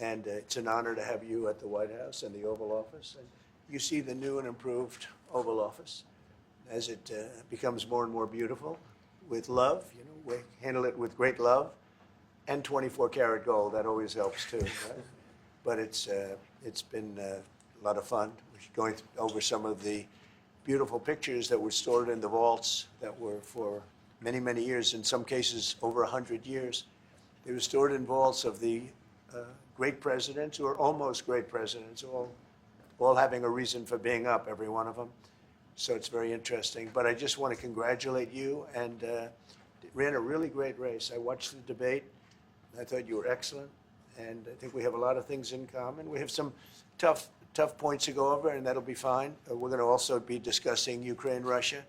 and it's an honor to have you at the White House and the Oval Office. And you see the new and improved Oval Office as it becomes more and more beautiful with love. You know, we handle it with great love, and 24-karat gold. That always helps too, right? But it's been a lot of fun. We're going over some of the beautiful pictures that were stored in the vaults that were for many, many years, in some cases over 100 years. They were stored in vaults of the great presidents, or almost great presidents, all having a reason for being up, every one of them. So it's very interesting. But I just want to congratulate you, and ran a really great race. I watched the debate. I thought you were excellent, and I think we have a lot of things in common. We have some tough points to go over, and that'll be fine. We're going to also be discussing Ukraine, Russia,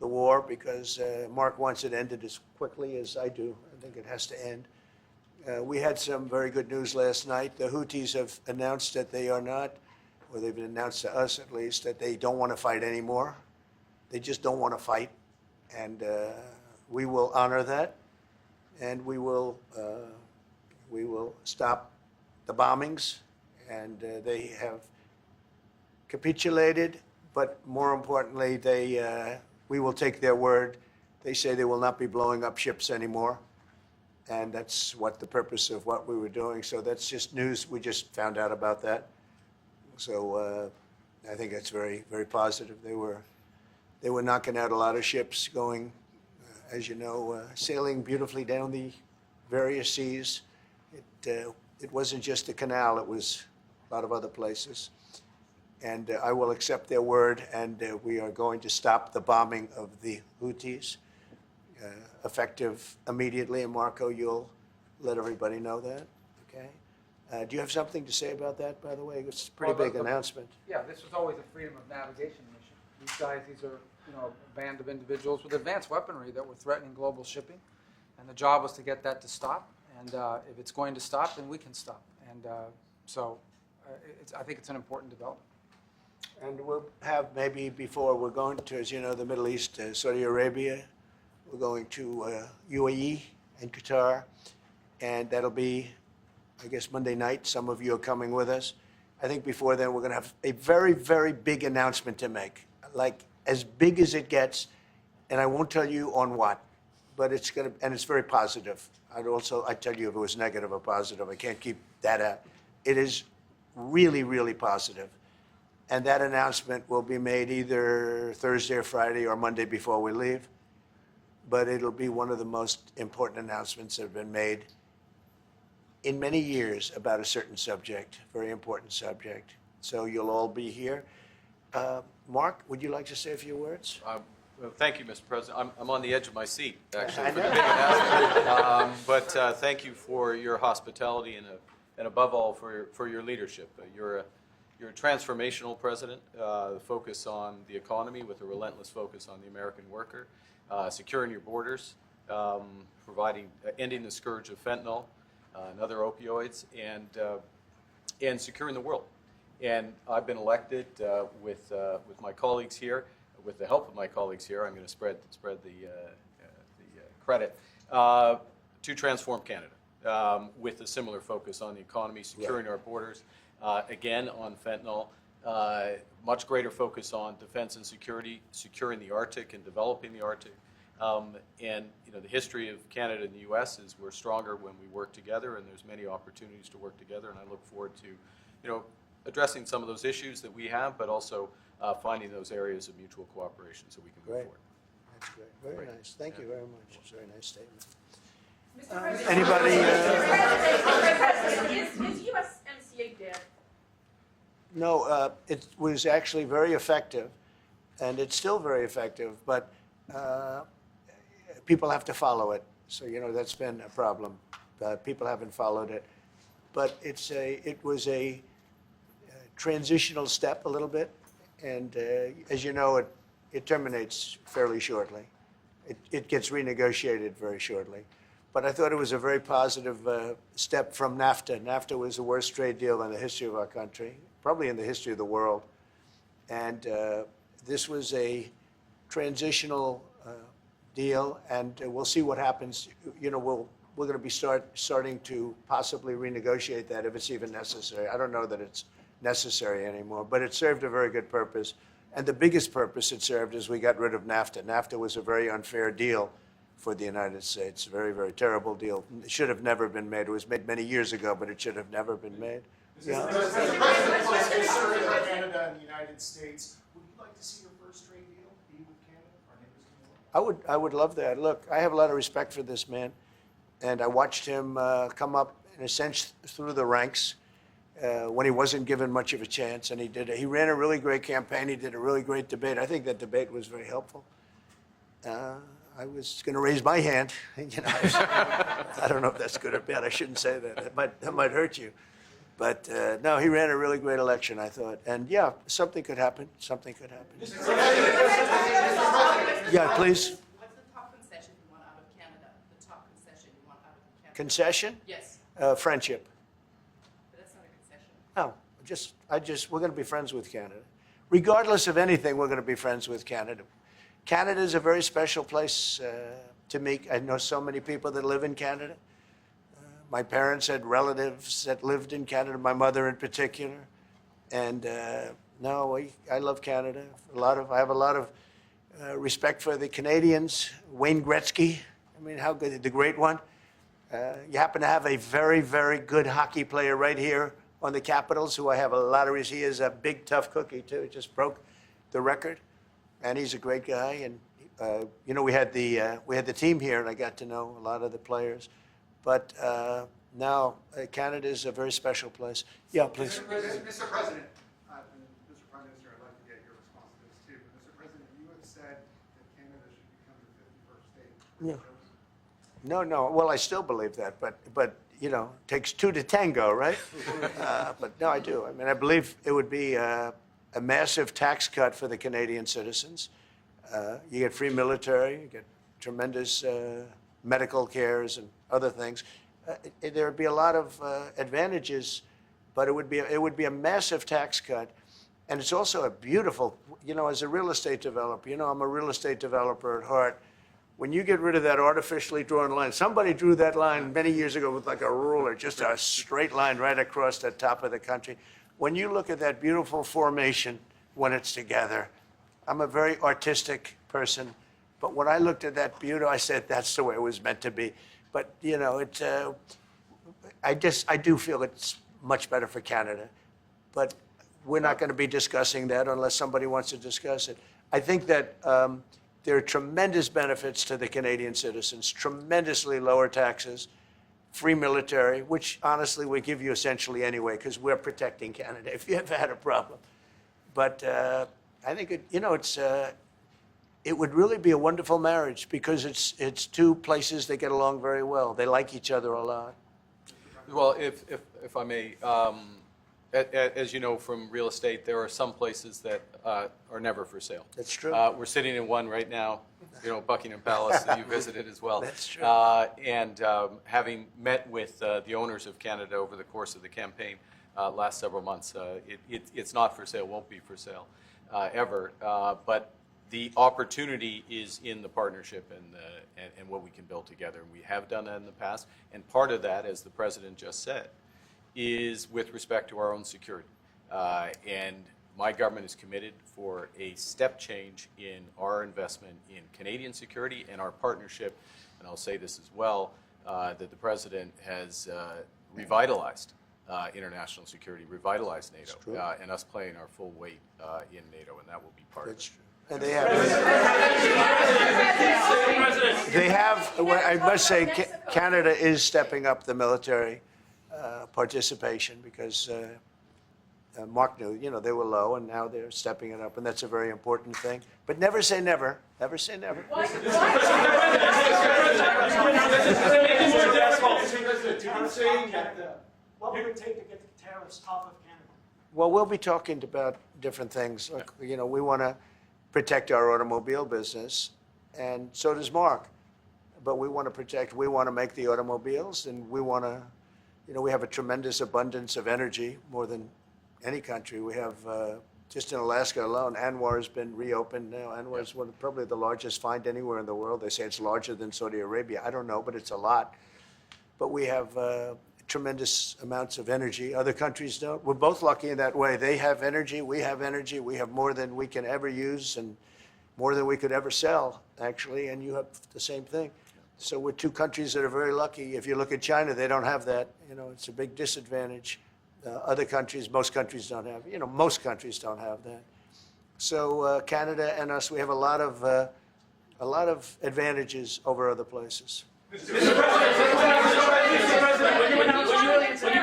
the war, because Mark wants it ended as quickly as I do. I think it has to end. We had some very good news last night. The Houthis have announced that they are not, or they've announced to us at least, that they don't want to fight anymore. They just don't want to fight, and we will honor that, and we will stop the bombings, and they have capitulated, but more importantly, we will take their word. They say they will not be blowing up ships anymore, and that's what the purpose of what we were doing. So that's just news. We just found out about that. So I think that's very, very positive. They were knocking out a lot of ships going, as you know, sailing beautifully down the various seas. It wasn't just the canal, it was a lot of other places. And I will accept their word, and we are going to stop the bombing of the Houthis, effective immediately. And Marco, you'll let everybody know that, okay? Do you have something to say about that, by the way? It's a pretty big announcement. Yeah, this was always a freedom of navigation mission. These guys, these are, you know, a band of individuals with advanced weaponry that were threatening global shipping, and the job was to get that to stop. And if it's going to stop, then we can stop. And I think it's an important development. And we'll have maybe before, we're going to, as you know, the Middle East, Saudi Arabia. We're going to UAE and Qatar, and that'll be, I guess, Monday night. Some of you are coming with us. I think before then we're going to have a very, very big announcement to make, like as big as it gets, and I won't tell you on what, but it's going to, and it's very positive. I'd tell you if it was negative or positive. I can't keep that out. It is really, really positive. And that announcement will be made either Thursday or Friday or Monday before we leave. But it'll be one of the most important announcements that have been made in many years about a certain subject, very important subject. So you'll all be here. Mark, would you like to say a few words? Well, thank you, Mr. President. I'm on the edge of my seat, actually, for the big announcement. But thank you for your hospitality and above all, for your leadership. You're a transformational president, focus on the economy with a relentless focus on the American worker, securing your borders, ending the scourge of fentanyl and other opioids, and securing the world. And I've been elected with my colleagues here, with the help of my colleagues here. I'm going to spread the credit to transform Canada with a similar focus on the economy, securing our borders. Again, on fentanyl, much greater focus on defense and security, securing the Arctic and developing the Arctic. And you know, the history of Canada and the U.S. is we're stronger when we work together, and there's many opportunities to work together. And I look forward to, you know, addressing some of those issues that we have, but also finding those areas of mutual cooperation so we can move forward. That's great. Very nice. Thank you very much. It's a very nice statement. Mr. President, Anybody? Is USMCA dead? No, it was actually very effective, and it's still very effective, but people have to follow it. So, you know, that's been a problem. People haven't followed it. But it was a transitional step a little bit, and as you know, it terminates fairly shortly. It gets renegotiated very shortly. But I thought it was a very positive step from NAFTA. NAFTA was the worst trade deal in the history of our country, probably in the history of the world. And this was a transitional deal, and we'll see what happens. You know, we're going to be starting to possibly renegotiate that if it's even necessary. I don't know that it's necessary anymore, but it served a very good purpose. And the biggest purpose it served is we got rid of NAFTA. NAFTA was a very unfair deal for the United States, a very, very terrible deal. It should have never been made. It was made many years ago, but it should have never been made. Canada and the United States. Would you like to see your first trade deal be with Canada? Our neighbors in the world? I would love that. Look, I have a lot of respect for this man, and I watched him come up in a sense through the ranks when he wasn't given much of a chance, and he ran a really great campaign. He did a really great debate. I think that debate was very helpful. I was going to raise my hand. You know, I don't know if that's good or bad. I shouldn't say that. That might hurt you. But no, he ran a really great election, I thought. And yeah, something could happen. Something could happen. Yeah, please. What's the top concession you want out of Canada? The top concession you want out of Canada? Concession? Yes, Friendship. but that's not a concession. No, we're going to be friends with Canada. Regardless of anything, we're going to be friends with Canada. Canada is a very special place to me. I know so many people that live in Canada. My parents had relatives that lived in Canada, my mother in particular. And no, I love Canada. I have a lot of respect for the Canadians. Wayne Gretzky, I mean, how good, the great one. You happen to have a very, very good hockey player right here on the Capitals, who I have a lot of respect. He is a big, tough cookie, too. He just broke the record. And he's a great guy. And, you know, we had the team here, and I got to know a lot of the players. But now Canada is a very special place. Yeah, please. Mr. President, and Mr. Prime Minister, I'd like to get your response to this too. But Mr. President, you have said that Canada should become the 51st state. Yeah. No. Well, I still believe that, but you know, it takes two to tango, right? But no, I do. I mean, I believe it would be a massive tax cut for the Canadian citizens. You get free military, you get tremendous medical cares and other things. There would be a lot of advantages, but it would be a massive tax cut. And it's also a beautiful, you know, as a real estate developer, you know, I'm a real estate developer at heart. When you get rid of that artificially drawn line, somebody drew that line many years ago with like a ruler, just a straight line right across the top of the country. When you look at that beautiful formation when it's together, I'm a very artistic person, but when I looked at that beauty, I said, that's the way it was meant to be. But, you know, I do feel it's much better for Canada. But we're not going to be discussing that unless somebody wants to discuss it. I think that there are tremendous benefits to the Canadian citizens, tremendously lower taxes, free military, which honestly we give you essentially anyway because we're protecting Canada if you ever had a problem. But I think it would really be a wonderful marriage because it's two places that get along very well. They like each other a lot. Well, if I may, as you know from real estate, there are some places that are never for sale. That's true. We're sitting in one right now, you know, Buckingham Palace that you visited as well. That's true. And having met with the owners of Canada over the course of the campaign last several months, it's not for sale, won't be for sale ever. But the opportunity is in the partnership and what we can build together. And we have done that in the past. And part of that, as the President just said, is with respect to our own security. And my government is committed for a step change in our investment in Canadian security and our partnership. And I'll say this as well, that the President has revitalized international security, revitalized NATO, and us playing our full weight in NATO, and that will be part of it. True. And they have, I must say, Canada is stepping up the military participation because Mark knew, you know, they were low and now they're stepping it up, and that's a very important thing. But never say never. Never say never. What would it take to get the tariffs off of Canada? Well, we'll be talking about different things. Look, you know, we want to protect our automobile business, and so does Mark. But we want to make the automobiles, and we want to, you know, we have a tremendous abundance of energy, more than any country. We have, just in Alaska alone, Anwar has been reopened now. Anwar is probably the largest find anywhere in the world. They say it's larger than Saudi Arabia. I don't know, but it's a lot. but we have tremendous amounts of energy. Other countries don't. We're both lucky in that way. They have energy, we have energy. We have more than we can ever use and more than we could ever sell, actually, and you have the same thing. So we're two countries that are very lucky. If you look at China, they don't have that. You know, it's a big disadvantage. Other countries, most countries don't have. You know, most countries don't have that. So Canada and us, we have a lot of advantages over other places. Mr.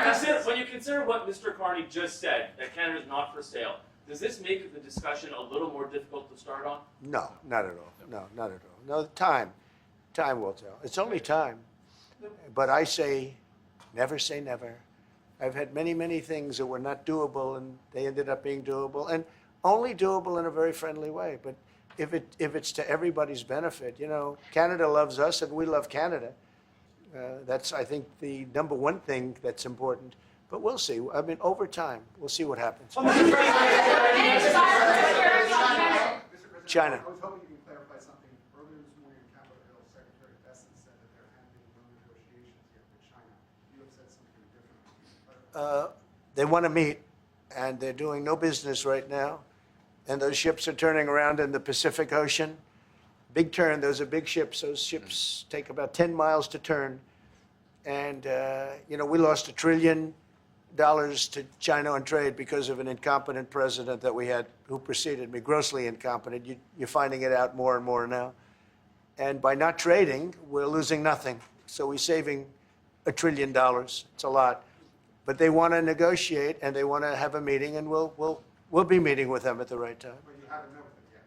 President, when you consider what Mr. Carney just said, that Canada is not for sale, does this make the discussion a little more difficult to start on? No, not at all. No, not at all. No, time will tell. It's only time. But I say, never say never. I've had many, many things that were not doable, and they ended up being doable, and only doable in a very friendly way. But if it's to everybody's benefit, you know, Canada loves us, and we love Canada. That's, I think, the number one thing that's important. But we'll see. I mean, over time, we'll see what happens. China. I was hoping you can clarify something. Earlier this morning in Capitol Hill, Secretary Besson said that there had been no negotiations yet with China. You have said something different. They want to meet, and they're doing no business right now. And those ships are turning around in the Pacific Ocean. Big turn. Those are big ships. Those ships take about 10 miles to turn. And, you know, we lost $1 trillion to China on trade because of an incompetent president that we had who preceded me, grossly incompetent. You're finding it out more and more now. And by not trading, we're losing nothing. So we're saving $1 trillion. It's a lot. But they want to negotiate, and they want to have a meeting, and we'll be meeting with them at the right time. But you haven't met with them yet.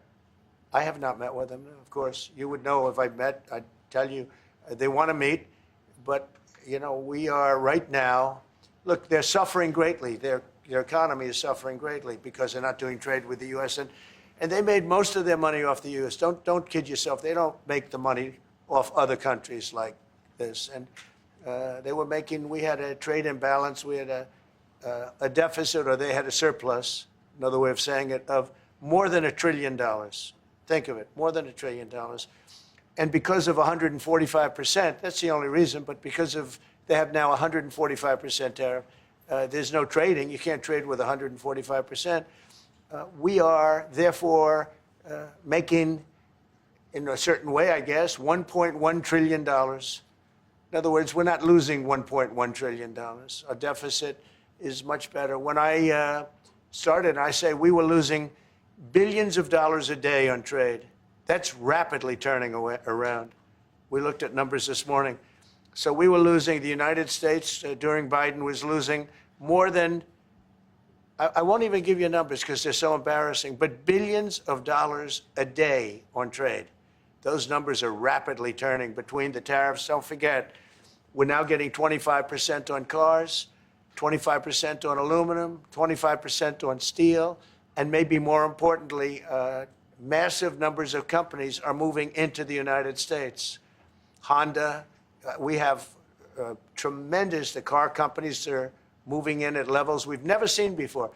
I have not met with them, of course. You would know if I met. I'd tell you. They want to meet, but, you know, we are right now, look, they're suffering greatly. Their economy is suffering greatly because they're not doing trade with the U.S., and they made most of their money off the U.S. Don't kid yourself. They don't make the money off other countries like this. And they were making, we had a trade imbalance. We had a deficit, or they had a surplus, another way of saying it, of more than $1 trillion. Think of it, more than $1 trillion. And because of 145%, that's the only reason, but because of, they have now 145% tariff, there's no trading. You can't trade with 145%. We are, therefore, making, in a certain way, I guess, $1.1 trillion. In other words, we're not losing $1.1 trillion. Our deficit is much better. When I started, I say we were losing billions of dollars a day on trade. That's rapidly turning around. We looked at numbers this morning. So we were losing, the United States during Biden was losing more than, I won't even give you numbers because they're so embarrassing, but billions of dollars a day on trade. Those numbers are rapidly turning between the tariffs. Don't forget, we're now getting 25% on cars, 25% on aluminum, 25% on steel, and maybe more importantly, massive numbers of companies are moving into the United States. Honda, we have tremendous, the car companies are moving in at levels we've never seen before.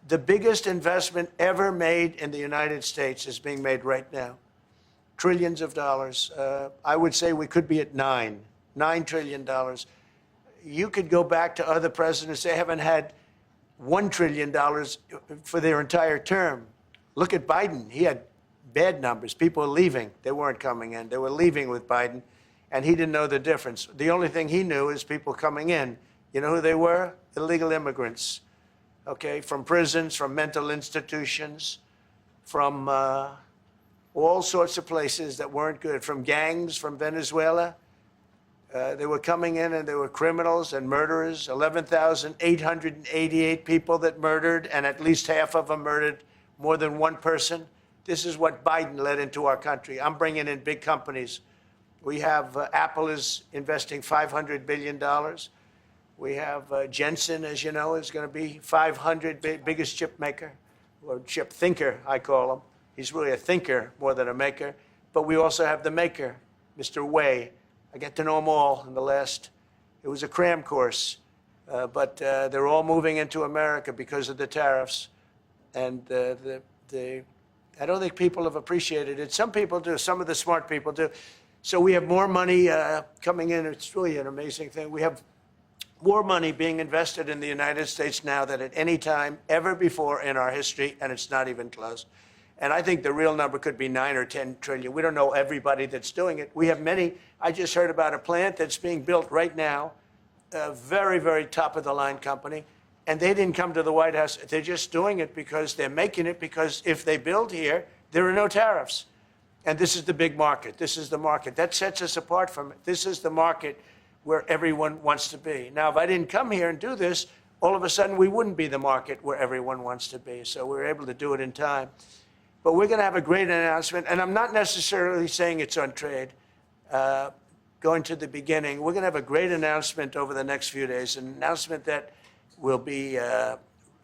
The biggest investment ever made in the United States is being made right now. Trillions of dollars. I would say we could be at $9 trillion. You could go back to other presidents. They haven't had $1 trillion for their entire term. Look at Biden. He had bad numbers. People were leaving. They weren't coming in. They were leaving with Biden, and he didn't know the difference. The only thing he knew is people coming in. You know who they were? Illegal immigrants, okay, from prisons, from mental institutions, from all sorts of places that weren't good, from gangs, from Venezuela. They were coming in, and they were criminals and murderers. 11,888 people that murdered, and at least half of them murdered more than one person. This is what Biden led into our country. I'm bringing in big companies. We have Apple is investing $500 billion. We have Jensen, as you know, is going to be 500 biggest chip maker, or chip thinker, I call him. He's really a thinker more than a maker. But we also have the maker, Mr. Wei. I get to know them all in the last, it was a cram course. But they're all moving into America because of the tariffs. And I don't think people have appreciated it. Some people do. Some of the smart people do. So we have more money coming in. It's really an amazing thing. We have more money being invested in the United States now than at any time ever before in our history, and it's not even close. And I think the real number could be 9 or 10 trillion. We don't know everybody that's doing it. We have many. I just heard about a plant that's being built right now, a very, very top-of-the-line company, and they didn't come to the White House. They're just doing it because they're making it because if they build here, there are no tariffs. And this is the big market. This is the market. That sets us apart from it. This is the market where everyone wants to be. Now, if I didn't come here and do this, all of a sudden we wouldn't be the market where everyone wants to be. So we were able to do it in time. But we're going to have a great announcement. And I'm not necessarily saying it's on trade. Going to the beginning, we're going to have a great announcement over the next few days, an announcement that will be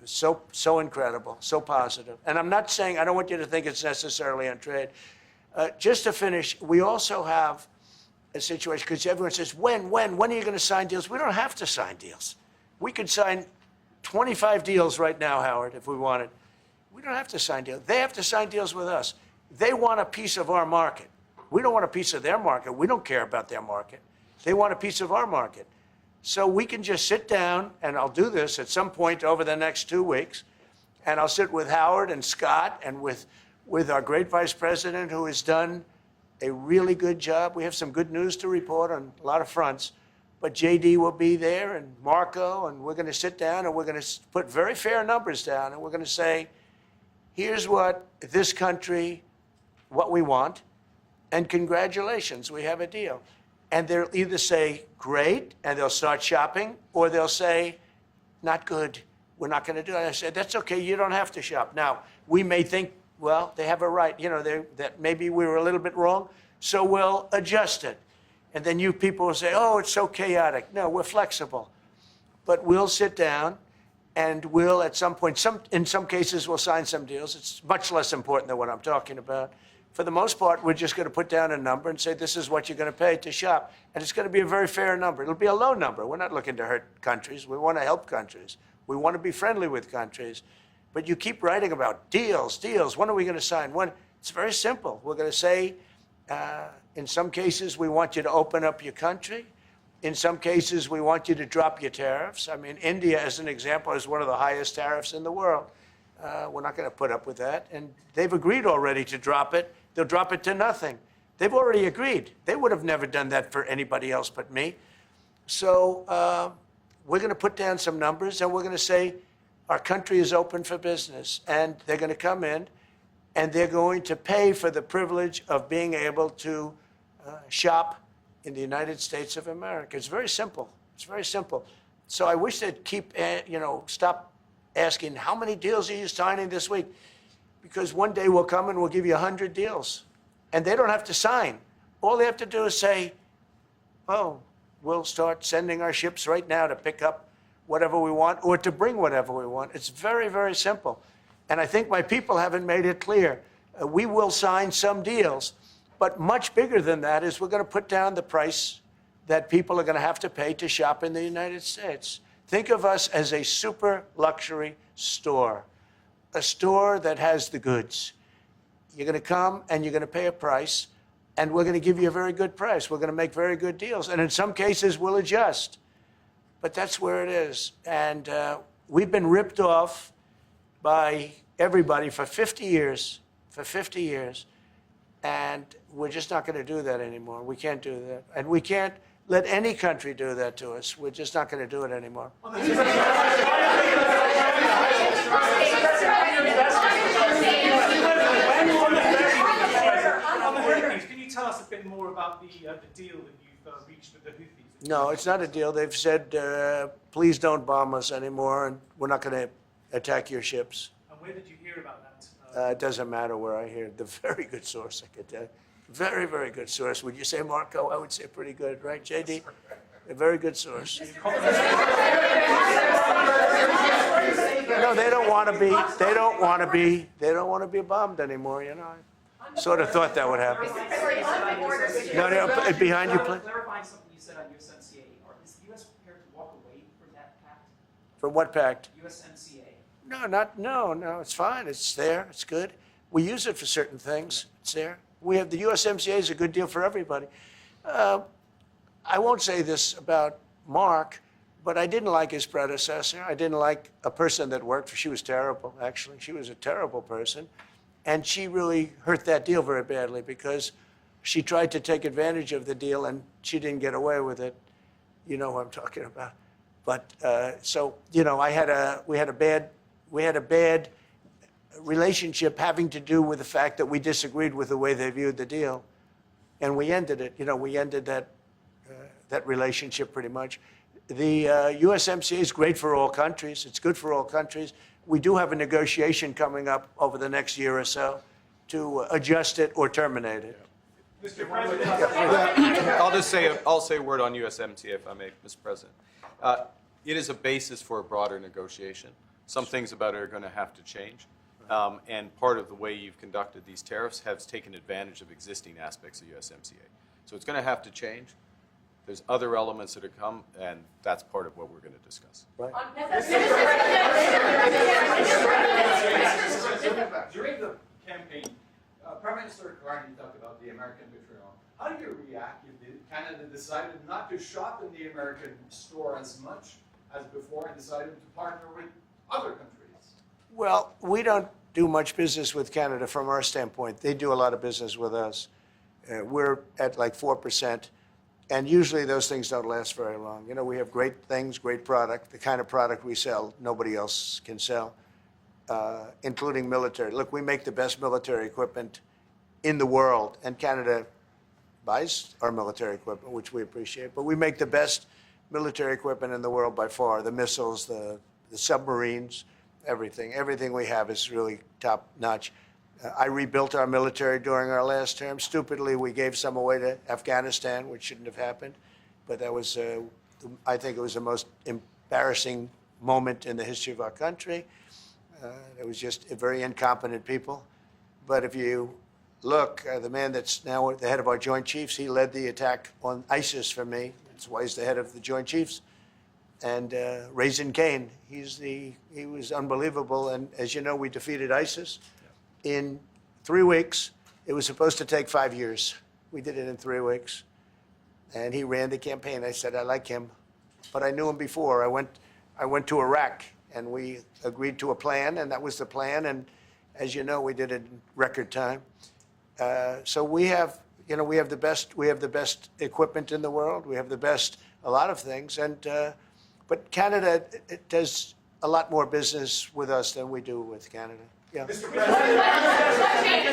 so incredible, so positive. And I'm not saying, I don't want you to think it's necessarily on trade. Just to finish, we also have a situation, because everyone says, when are you going to sign deals? We don't have to sign deals. We could sign 25 deals right now, Howard, if we wanted. We don't have to sign deals. They have to sign deals with us. They want a piece of our market. We don't want a piece of their market. We don't care about their market. They want a piece of our market. So we can just sit down, and I'll do this at some point over the next 2 weeks, and I'll sit with Howard and Scott and with our great vice president, who has done a really good job. We have some good news to report on a lot of fronts, but JD will be there and Marco, and we're going to sit down and we're going to put very fair numbers down, and we're going to say, here's what this country, what we want, and congratulations, we have a deal. And they'll either say, great, and they'll start shopping, or they'll say, not good, we're not going to do it. I said, that's okay, you don't have to shop. Now, we may think, well, they have a right, that maybe we were a little bit wrong, so we'll adjust it. And then you people will say, oh, it's so chaotic. No, we're flexible. But we'll sit down, and we'll, at some point, in some cases, we'll sign some deals. It's much less important than what I'm talking about. For the most part, we're just going to put down a number and say, this is what you're going to pay to shop. And it's going to be a very fair number. It'll be a low number. We're not looking to hurt countries. We want to help countries. We want to be friendly with countries. But you keep writing about deals. When are we going to sign? When? It's very simple. We're going to say, in some cases, we want you to open up your country. In some cases, we want you to drop your tariffs. I mean, India, as an example, has one of the highest tariffs in the world. We're not going to put up with that. And they've agreed already to drop it. They'll drop it to nothing. They've already agreed. They would have never done that for anybody else but me. So we're going to put down some numbers, and we're going to say our country is open for business. And they're going to come in, and they're going to pay for the privilege of being able to shop in the United States of America. It's very simple. It's very simple. So I wish they'd stop asking, how many deals are you signing this week? Because one day we'll come and we'll give you 100 deals. And they don't have to sign. All they have to do is say, oh, we'll start sending our ships right now to pick up whatever we want or to bring whatever we want. It's very, very simple. And I think my people haven't made it clear. We will sign some deals, but much bigger than that is we're going to put down the price that people are going to have to pay to shop in the United States. Think of us as a super luxury store, a store that has the goods. You're going to come and you're going to pay a price, and we're going to give you a very good price. We're going to make very good deals. And in some cases, we'll adjust. But that's where it is. And we've been ripped off by everybody for 50 years, and we're just not going to do that anymore. We can't do that. And we can't let any country do that to us. We're just not going to do it anymore. Can you tell us a bit more about the deal that you've reached with the Houthis? No, it's not a deal. They've said, please don't bomb us anymore, and we're not going to attack your ships. And where did you hear about that? It doesn't matter where I hear it. The very good source, I could tell you. Very, very good source. Would you say, Marco? I would say pretty good, right, JD? A very good source. No, they don't want to be. They don't want to be. They don't want to be bombed anymore. I sort of thought that would happen. No, behind you, please. Clarifying something you said on USMCA. Is the U.S. prepared to walk away from that pact? From what pact? USMCA. No. It's fine. It's there. It's good. We use it for certain things. It's there. We have the USMCA is a good deal for everybody. I won't say this about Mark, but I didn't like his predecessor. I didn't like a person that worked for. She was terrible, actually. She was a terrible person. And she really hurt that deal very badly because she tried to take advantage of the deal and she didn't get away with it. You know who I'm talking about. But so, you know, we had a bad relationship having to do with the fact that we disagreed with the way they viewed the deal. And we ended it. You know, we ended that relationship pretty much. The USMCA is great for all countries. It's good for all countries. We do have a negotiation coming up over the next year or so to adjust it or terminate it. Mr. President, I'll say a word on USMCA if I may, Mr. President. It is a basis for a broader negotiation. Some things about it are going to have to change. And part of the way you've conducted these tariffs has taken advantage of existing aspects of USMCA. So it's going to have to change. There's other elements that have come, and that's part of what we're going to discuss. Right. During the campaign, Prime Minister Carney talked about the American betrayal. How do you react if Canada decided not to shop in the American store as much as before and decided to partner with other countries? Well, we don't do much business with Canada from our standpoint. They do a lot of business with us. We're at like 4%. And usually those things don't last very long. You know, we have great things, great product. The kind of product we sell, nobody else can sell, including military. Look, we make the best military equipment in the world, and Canada buys our military equipment, which we appreciate. But we make the best military equipment in the world by far. The missiles, the submarines, everything. Everything we have is really top notch. I rebuilt our military during our last term. Stupidly, we gave some away to Afghanistan, which shouldn't have happened. But that was, I think it was the most embarrassing moment in the history of our country. It was just very incompetent people. But if you look, the man that's now the head of our Joint Chiefs, he led the attack on ISIS for me. That's why he's the head of the Joint Chiefs. And Raisin Kane, he was unbelievable. And as you know, we defeated ISIS in 3 weeks. It was supposed to take 5 years. We did it in 3 weeks. And he ran the campaign. I said, I like him. But I knew him before. I went to Iraq, and we agreed to a plan, and that was the plan. And as you know, we did it in record time. So we have, you know, we have the best equipment in the world. We have the best, a lot of things. And but Canada, it does a lot more business with us than we do with Canada. Yeah. Mr. Can I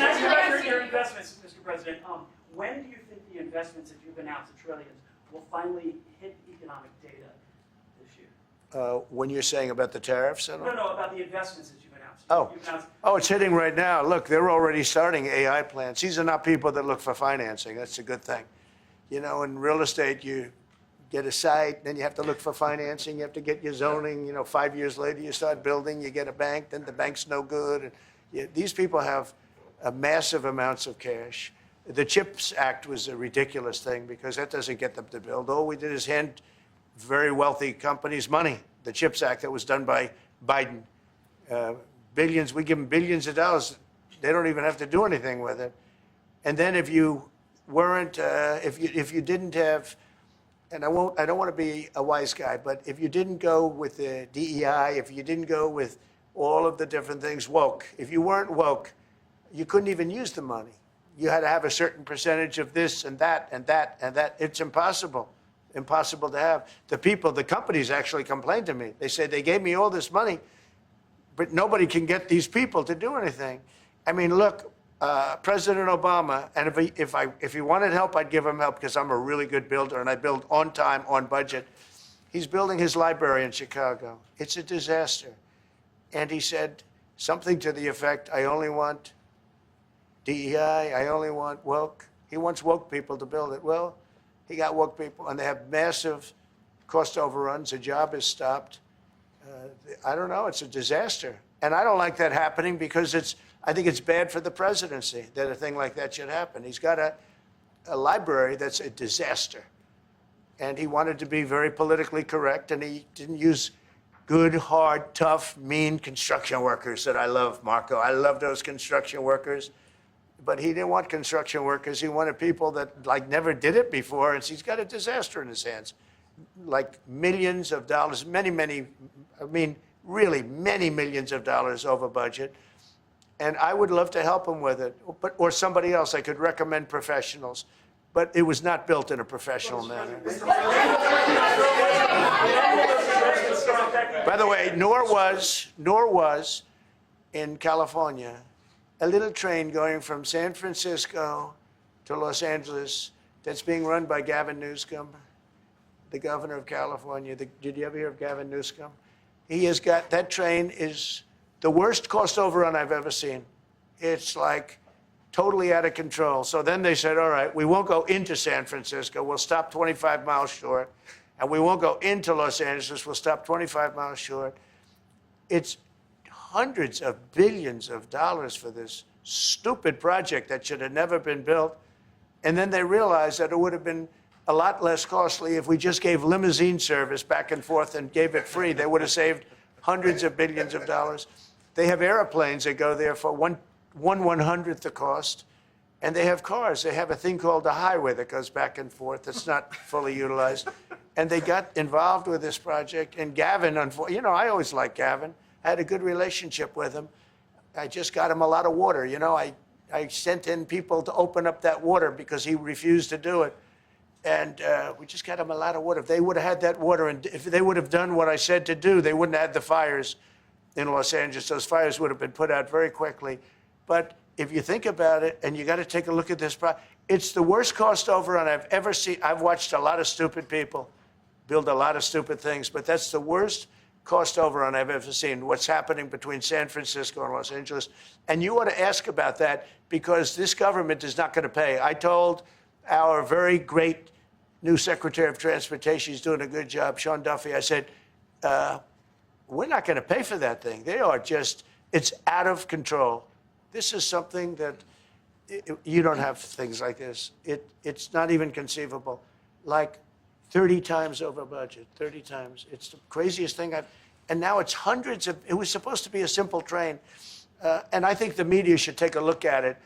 ask about your investments, Mr. President? When do you think the investments that you've announced, the trillions, will finally hit economic data this year? When you're saying about the tariffs and all? No, about the investments that you've announced. Oh. You've announced It's hitting right now. Look, they're already starting AI plants. These are not people that look for financing. That's a good thing. You know, in real estate, you get a site, then you have to look for financing. You have to get your zoning. You know, 5 years later, you start building. You get a bank, then the bank's no good. And these people have massive amounts of cash. The CHIPS Act was a ridiculous thing because that doesn't get them to build. All we did is hand very wealthy companies money. The CHIPS Act that was done by Biden, billions. We give them billions of dollars. They don't even have to do anything with it. And then if you weren't, if you didn't have, and I don't want to be a wise guy, but if you didn't go with the DEI, if you didn't go with all of the different things, woke, if you weren't woke, you couldn't even use the money. You had to have a certain percentage of this and that and that and that. It's impossible to have. The companies actually complained to me. They said they gave me all this money, but nobody can get these people to do anything. I mean, look, President Obama, and if he wanted help, I'd give him help because I'm a really good builder and I build on time, on budget. He's building his library in Chicago. It's a disaster. And he said something to the effect, I only want DEI, I only want woke. He wants woke people to build it. Well, he got woke people, and they have massive cost overruns. A job is stopped. I don't know. It's a disaster. And I don't like that happening because I think it's bad for the presidency that a thing like that should happen. He's got a library that's a disaster. And he wanted to be very politically correct, and he didn't use good, hard, tough, mean construction workers that I love, Marco. I love those construction workers. but he didn't want construction workers. He wanted people that like never did it before, and he's got a disaster in his hands, like millions of dollars, really many millions of dollars over budget. And I would love to help him with it, or somebody else. I could recommend professionals, but it was not built in a professional manner. By the way, nor was in California a little train going from San Francisco to Los Angeles that's being run by Gavin Newsom, the governor of California. Did you ever hear of Gavin Newsom? He has got, that train is the worst cost overrun I've ever seen. It's like totally out of control. So then they said, all right, we won't go into San Francisco. We'll stop 25 miles short. And we won't go into Los Angeles. We'll stop 25 miles short. It's hundreds of billions of dollars for this stupid project that should have never been built. And then they realized that it would have been a lot less costly if we just gave limousine service back and forth and gave it free. They would have saved hundreds of billions of dollars. They have airplanes that go there for one 1/100th the cost, and they have cars. They have a thing called a highway that goes back and forth that's not fully utilized. And they got involved with this project. And Gavin, I always liked Gavin. I had a good relationship with him. I just got him a lot of water. I sent in people to open up that water because he refused to do it. And we just got him a lot of water. If they would have had that water, and if they would have done what I said to do, they wouldn't have had the fires in Los Angeles. Those fires would have been put out very quickly. But if you think about it, and you got to take a look at this, it's the worst cost overrun I've ever seen. I've watched a lot of stupid people build a lot of stupid things, but that's the worst cost overrun I've ever seen, what's happening between San Francisco and Los Angeles. And you ought to ask about that, because this government is not going to pay. I told our very great new Secretary of Transportation, he's doing a good job, Sean Duffy, I said, we're not going to pay for that thing. It's out of control. This is something that you don't have things like this. It's not even conceivable. Like 30 times over budget, 30 times. It's the craziest thing and now it's hundreds of, it was supposed to be a simple train. And I think the media should take a look at it.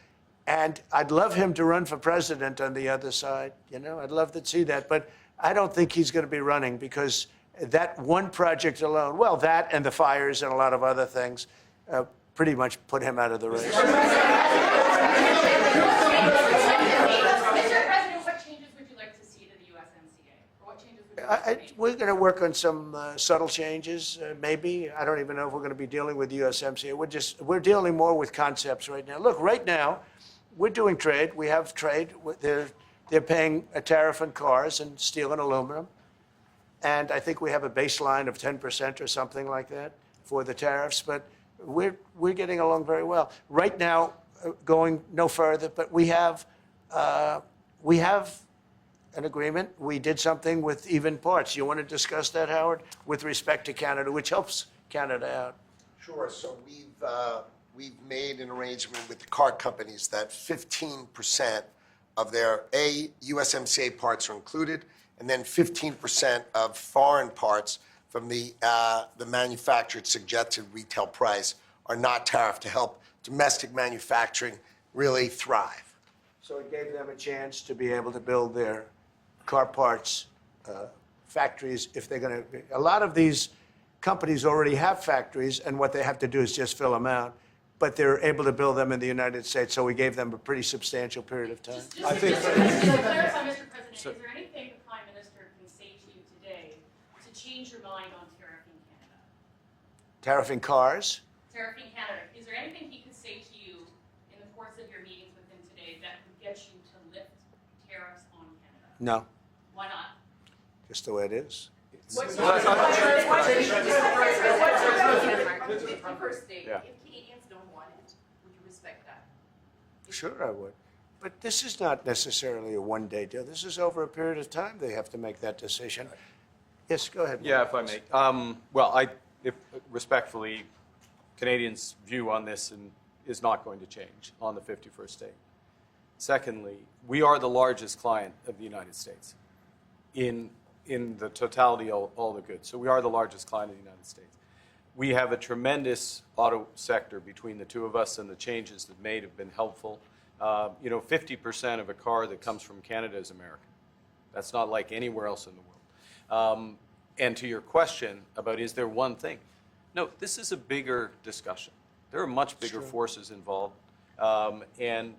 And I'd love him to run for president on the other side. I'd love to see that. But I don't think he's going to be running, because that one project alone, well, that and the fires and a lot of other things, pretty much put him out of the race. Mr. President, what changes would you like to see to the USMCA? Or what changes would you like to make? We're going to work on some subtle changes, maybe. I don't even know if we're going to be dealing with the USMCA. We're dealing more with concepts right now. Look, right now, we're doing trade. We have trade. They're paying a tariff on cars and steel and aluminum. And I think we have a baseline of 10% or something like that for the tariffs. But we're getting along very well. Right now, going no further, but we have an agreement. We did something with even parts. You want to discuss that, Howard, with respect to Canada, which helps Canada out? Sure. So we've made an arrangement with the car companies that 15% of their USMCA parts are included, and then 15% of foreign parts from the manufactured suggested retail price are not tariffed, to help domestic manufacturing really thrive. So it gave them a chance to be able to build their car parts factories if they're going to. A lot of these companies already have factories, and what they have to do is just fill them out. But they're able to build them in the United States, so we gave them a pretty substantial period of time. Just to clarify, Mr. President, is there anything the Prime Minister can say to you today to change your mind on tariffing Canada? Tariffing cars? Tariffing Canada. Is there anything he could say to you in the course of your meetings with him today that would get you to lift tariffs on Canada? No, Why not? just the way it is. What's Well, first state? Yeah. If Canadians don't want it, would you respect that? Sure, I would. But this is not necessarily a one-day deal. This is over a period of time they have to make that decision. Yes, go ahead. Yeah, if I may. Respectfully, Canadians' view on this is not going to change on the 51st state. Secondly, we are the largest client of the United States in the totality of all the goods. So we are the largest client of the United States. We have a tremendous auto sector between the two of us, and the changes that made have been helpful. 50% of a car that comes from Canada is American. That's not like anywhere else in the world. And to your question about is there one thing? No, this is a bigger discussion. There are much bigger forces involved. And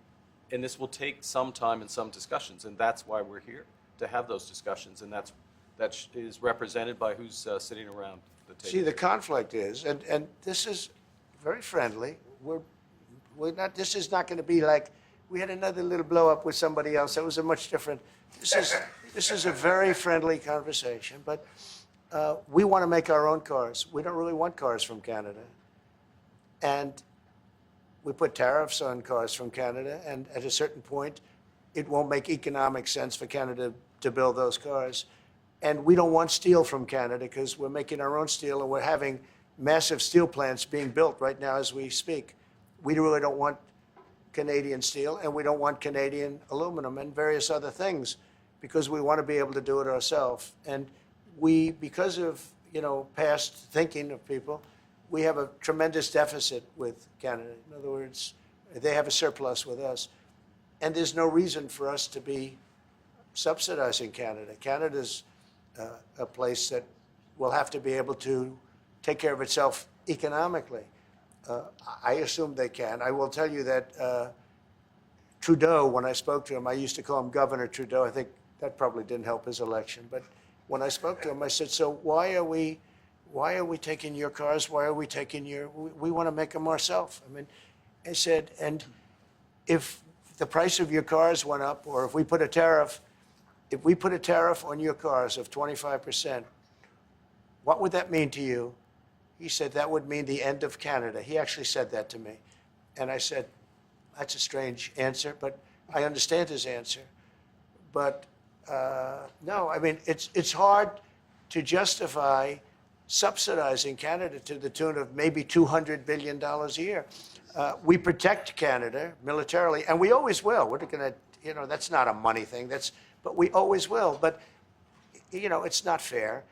this will take some time and some discussions, and that's why we're here, to have those discussions, and that is represented by who's sitting around the table. See, the conflict is, and this is very friendly. We're not. This is not going to be like we had another little blow up with somebody else. That was a much different. This is a very friendly conversation. But we want to make our own cars. We don't really want cars from Canada, and we put tariffs on cars from Canada. And at a certain point, it won't make economic sense for Canada to build those cars. And we don't want steel from Canada because we're making our own steel, and we're having massive steel plants being built right now as we speak. We really don't want Canadian steel, and we don't want Canadian aluminum and various other things because we want to be able to do it ourselves. And we, because of past thinking of people, we have a tremendous deficit with Canada. In other words, they have a surplus with us. And there's no reason for us to be subsidizing Canada. Canada's a place that will have to be able to take care of itself economically. I assume they can. I will tell you that Trudeau, when I spoke to him, I used to call him Governor Trudeau. I think that probably didn't help his election. But when I spoke to him, I said, so why are we taking your cars? Why are we taking we want to make them ourselves. I mean, I said, and if the price of your cars went up, or if we put a tariff on your cars of 25%, what would that mean to you? He said, that would mean the end of Canada. He actually said that to me. And I said, that's a strange answer, but I understand his answer. But no, I mean, it's hard to justify subsidizing Canada to the tune of maybe $200 billion a year. We protect Canada militarily, and we always will. We're going to, that's not a money thing. But we always will. But, it's not fair.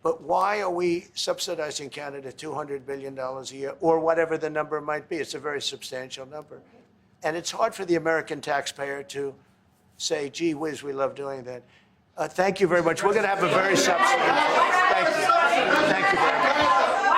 But why are we subsidizing Canada $200 billion a year, or whatever the number might be? It's a very substantial number. And it's hard for the American taxpayer to say, gee whiz, we love doing that. Thank you very much. We're going to have a very substantial. Thank you. Thank you very much.